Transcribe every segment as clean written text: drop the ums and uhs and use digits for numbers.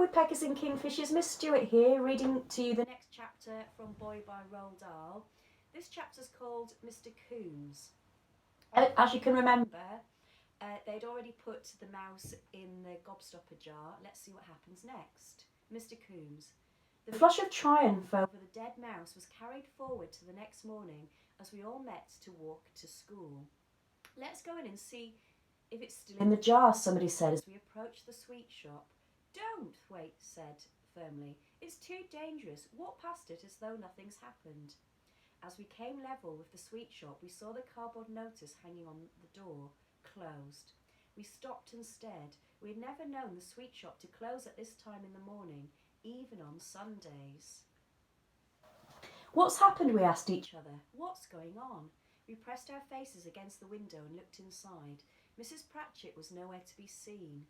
woodpeckers and kingfishers, Miss Stuart here, reading to you the next chapter from Boy by Roald Dahl. This chapter's called Mr. Coombes. As you can remember, they'd already put the mouse in the gobstopper jar. Let's see what happens next. Mr. Coombes. The flush of triumph over the dead mouse was carried forward to the next morning as we all met to walk to school. Let's go in and see if it's still in the jar, somebody said as we approached the sweet shop. Don't, Thwaite said firmly. It's too dangerous. Walk past it as though nothing's happened. As we came level with the sweet shop, we saw the cardboard notice hanging on the door, closed. We stopped and stared. We had never known the sweet shop to close at this time in the morning, even on Sundays. What's happened? We asked each other. What's going on? We pressed our faces against the window and looked inside. Mrs. Cratchit was nowhere to be seen.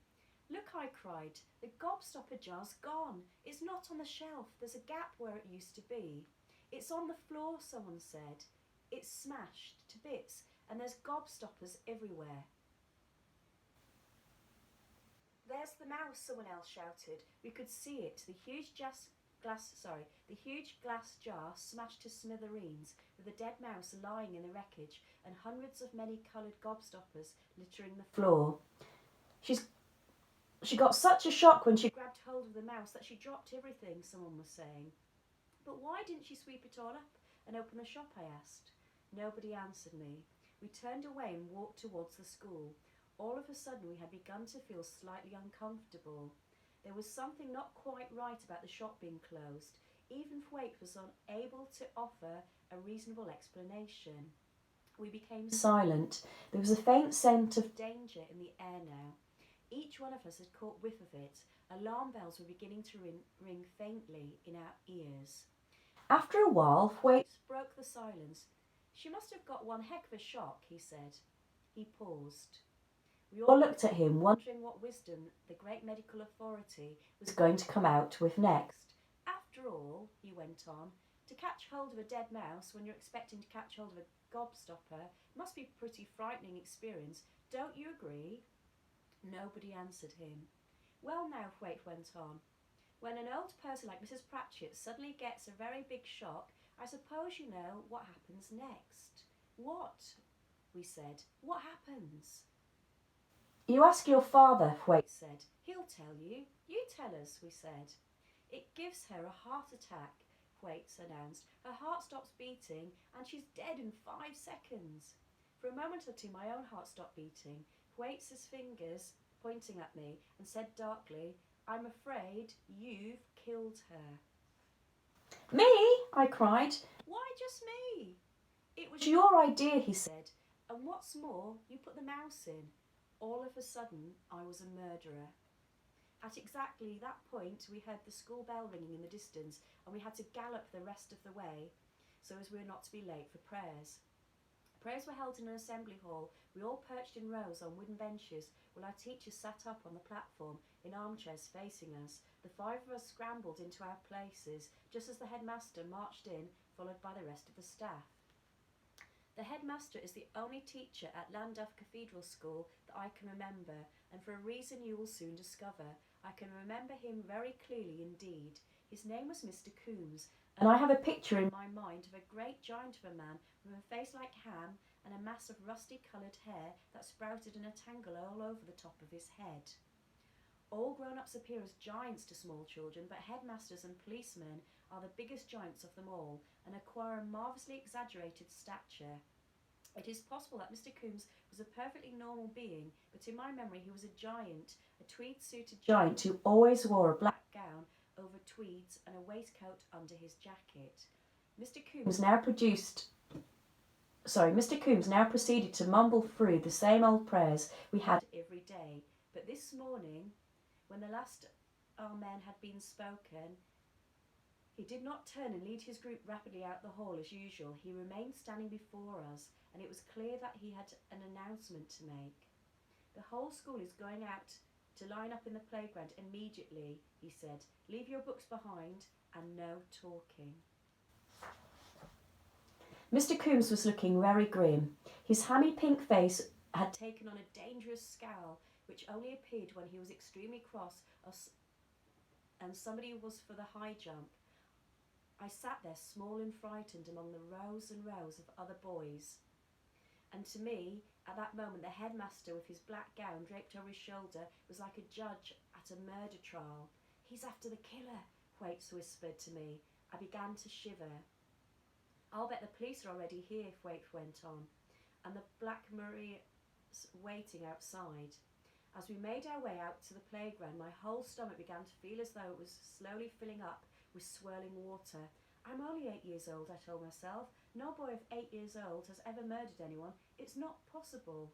Look, I cried, the gobstopper jar's gone. It's not on the shelf. There's a gap where it used to be. It's on the floor, someone said. It's smashed to bits and there's gobstoppers everywhere. There's the mouse, someone else shouted. We could see it, the huge glass jar smashed to smithereens, with a dead mouse lying in the wreckage and hundreds of many-coloured gobstoppers littering the floor. She got such a shock when she grabbed hold of the mouse that she dropped everything, someone was saying. But why didn't she sweep it all up and open the shop, I asked. Nobody answered me. We turned away and walked towards the school. All of a sudden we had begun to feel slightly uncomfortable. There was something not quite right about the shop being closed. Even Thwaite was unable to offer a reasonable explanation. We became silent. There was a faint scent of danger in the air now. Each one of us had caught whiff of it. Alarm bells were beginning to ring faintly in our ears. After a while, Thwaite broke the silence. She must have got one heck of a shock, he said. He paused. We all looked at him, wondering what wisdom the great medical authority was going to come out with next. After all, he went on, to catch hold of a dead mouse when you're expecting to catch hold of a gobstopper must be a pretty frightening experience. Don't you agree? Nobody answered him. Well now, Thwaite went on, when an old person like Mrs. Cratchit suddenly gets a very big shock, I suppose you know what happens next. What? We said. What happens? You ask your father, Thwaite said. He'll tell you. You tell us, we said. It gives her a heart attack, Thwaite announced. Her heart stops beating and she's dead in 5 seconds. For a moment or two my own heart stopped beating. Thwaite's fingers pointing at me and said darkly, I'm afraid you've killed her. Me? I cried. Why just me? It was your idea, he said. And what's more, you put the mouse in. All of a sudden, I was a murderer. At exactly that point, we heard the school bell ringing in the distance and we had to gallop the rest of the way so as we were not to be late for prayers. Prayers were held in an assembly hall. We all perched in rows on wooden benches while our teachers sat up on the platform in armchairs facing us. The 5 of us scrambled into our places just as the headmaster marched in, followed by the rest of the staff. The headmaster is the only teacher at Llandaff Cathedral School that I can remember, and for a reason you will soon discover. I can remember him very clearly indeed. His name was Mr. Coombes, and I have a picture in my mind of a great giant of a man with a face like ham and a mass of rusty-coloured hair that sprouted in a tangle all over the top of his head. All grown-ups appear as giants to small children, but headmasters and policemen are the biggest giants of them all and acquire a marvellously exaggerated stature. It is possible that Mr. Coombes was a perfectly normal being, but in my memory he was a giant, a tweed-suited giant who always wore a black gown over tweeds and a waistcoat under his jacket. Mr. Coombes now proceeded to mumble through the same old prayers we had every day, but this morning, when the last Amen had been spoken, he did not turn and lead his group rapidly out the hall as usual. He remained standing before us, and it was clear that he had an announcement to make. The whole school is going out to line up in the playground immediately, he said. Leave your books behind and no talking. Mr. Coombes was looking very grim. His hammy pink face had taken on a dangerous scowl, which only appeared when he was extremely cross and somebody was for the high jump. I sat there small and frightened among the rows and rows of other boys. And to me, at that moment, the headmaster with his black gown draped over his shoulder was like a judge at a murder trial. "He's after the killer," Thwaites whispered to me. I began to shiver. "I'll bet the police are already here," Thwaites went on, "and the Black Maria's waiting outside." As we made our way out to the playground, my whole stomach began to feel as though it was slowly filling up with swirling water. "I'm only 8 years old," I told myself. "No boy of 8 years old has ever murdered anyone. It's not possible."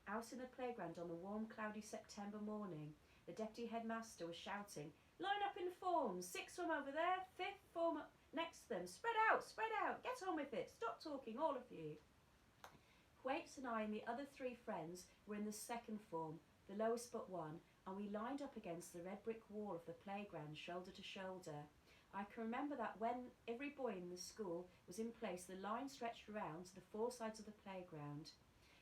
Out in the playground on the warm, cloudy September morning, the deputy headmaster was shouting, "Line up in forms, 6th form over there, 5th form next to them. Spread out, get on with it. Stop talking, all of you." Thwaites and I and the other 3 friends were in the 2nd form, the lowest but one, and we lined up against the red brick wall of the playground, shoulder to shoulder. I can remember that when every boy in the school was in place, the line stretched around to the 4 sides of the playground.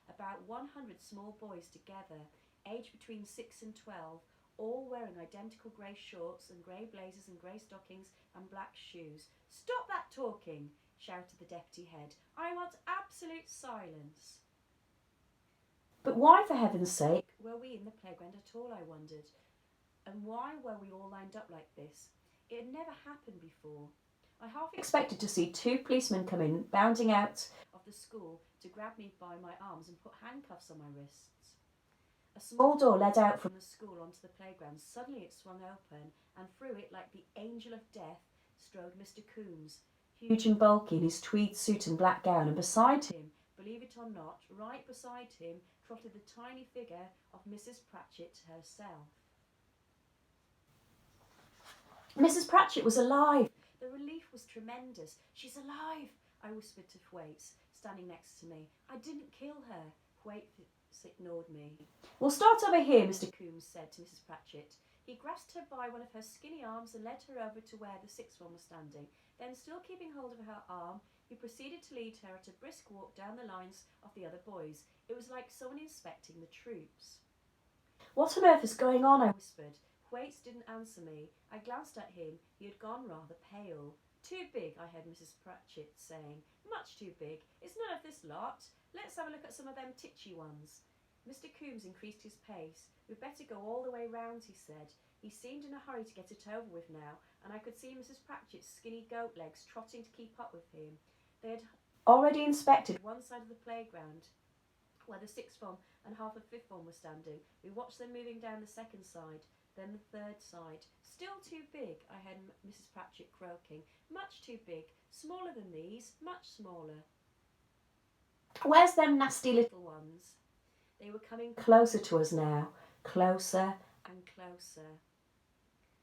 About 100 small boys together, aged between 6 and 12, all wearing identical grey shorts and grey blazers and grey stockings and black shoes. "Stop that talking," shouted the deputy head. "I want absolute silence." But why, for heaven's sake, were we in the playground at all, I wondered? And why were we all lined up like this? It had never happened before. I half expected to see 2 policemen come in, bounding out of the school to grab me by my arms and put handcuffs on my wrists. A small door led out from the school onto the playground. Suddenly it swung open, and through it, like the angel of death, strode Mr. Coombes, huge and bulky in his tweed suit and black gown, and beside him, believe it or not, right beside him, trotted the tiny figure of Mrs. Cratchit herself. Mrs. Cratchit was alive! The relief was tremendous. "She's alive," I whispered to Thwaites, standing next to me. "I didn't kill her." Thwaites ignored me. "We'll start over here," Mr. Coombes said to Mrs. Cratchit. He grasped her by one of her skinny arms and led her over to where the 6th one was standing. Then, still keeping hold of her arm, he proceeded to lead her at a brisk walk down the lines of the other boys. It was like someone inspecting the troops. "What on earth is going on?" I whispered. Thwaites didn't answer me. I glanced at him. He had gone rather pale. "Too big," I heard Mrs. Cratchit saying. "Much too big. It's none of this lot. Let's have a look at some of them titchy ones." Mr. Coombes increased his pace. "We'd better go all the way round," he said. He seemed in a hurry to get it over with now, and I could see Mrs. Cratchit's skinny goat legs trotting to keep up with him. They had already inspected one side of the playground, where the 6th form and half of 5th form were standing. We watched them moving down the 2nd side, then the 3rd side. "Still too big," I heard Mrs. Cratchit croaking. "Much too big. Smaller than these, much smaller." "Where's them nasty little ones?" They were coming closer to us now, closer and closer.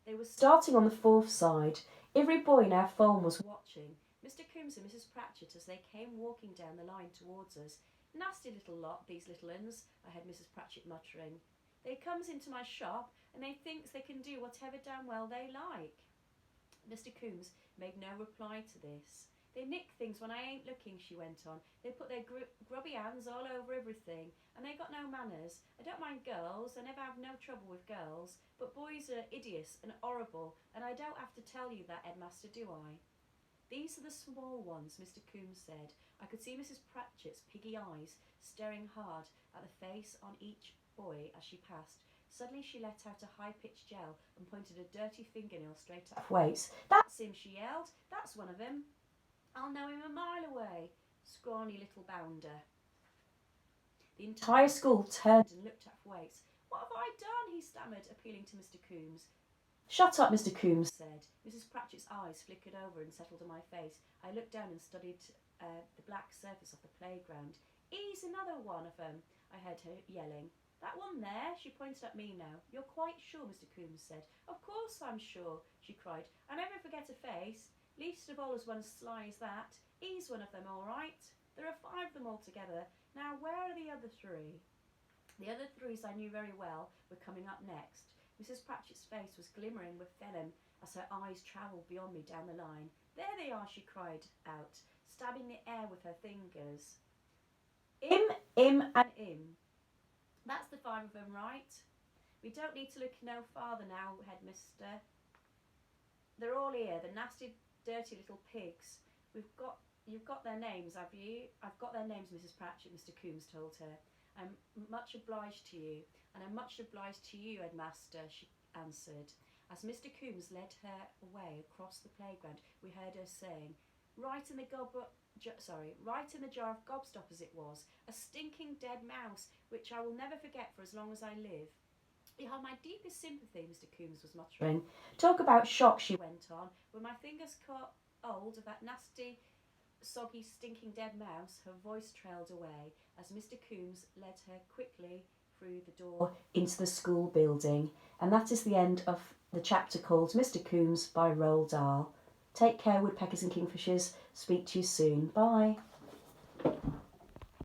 They were starting on the 4th side. Every boy in our form was watching. Mr. Coombes and Mrs. Cratchit as they came walking down the line towards us. "Nasty little lot, these little uns," I heard Mrs. Cratchit muttering. "They comes into my shop and they thinks they can do whatever damn well they like." Mr. Coombes made no reply to this. "They nick things when I ain't looking," she went on. "They put their grubby hands all over everything, and they got no manners. I don't mind girls, I never have no trouble with girls, but boys are hideous and horrible, and I don't have to tell you that, Headmaster, do I?" "These are the small ones," Mr. Coombes said. I could see Mrs. Cratchit's piggy eyes staring hard at the face on each boy as she passed. Suddenly she let out a high-pitched yell and pointed a dirty fingernail straight at Thwaites. "That's him," she yelled. "That's one of him. I'll know him a mile away. Scrawny little bounder." The entire school turned and looked at Thwaites. "What have I done?" he stammered, appealing to Mr. Coombes. "Shut up," Mr. Coombes said. Mrs. Cratchit's eyes flickered over and settled on my face. I looked down and studied the black surface of the playground. "He's another one of 'em," I heard her yelling. "That one there?" She pointed at me now. "You're quite sure?" Mr. Coombes said. "Of course I'm sure," she cried. "I never forget a face, least of all as one as sly as that. He's one of them, all right. There are 5 of them altogether. Now, where are the other 3? The other 3s I knew very well were coming up next. Mrs. Cratchit's face was glimmering with venom as her eyes travelled beyond me down the line. "There they are," she cried out, stabbing the air with her fingers. "'Im, 'im and 'im. That's the 5 of them, right? We don't need to look no farther now, Headmaster." They're all here, the nasty, dirty little pigs. You've got their names, have you? I've got their names, Mrs. Cratchit, Mr. Coombes told her. I'm much obliged to you, and I'm much obliged to you, Headmaster, she answered. As Mr. Coombes led her away across the playground, we heard her saying, right in the jar of gobstoppers it was, a stinking dead mouse, which I will never forget for as long as I live. You have my deepest sympathy, Mr. Coombes was muttering. Talk about shock, she went on. When my fingers caught hold of that nasty, soggy, stinking dead mouse, her voice trailed away as Mr. Coombes led her quickly through the door into the school building. And that is the end of the chapter called Mr. Coombes by Roald Dahl. Take care, woodpeckers and kingfishers. Speak to you soon. Bye.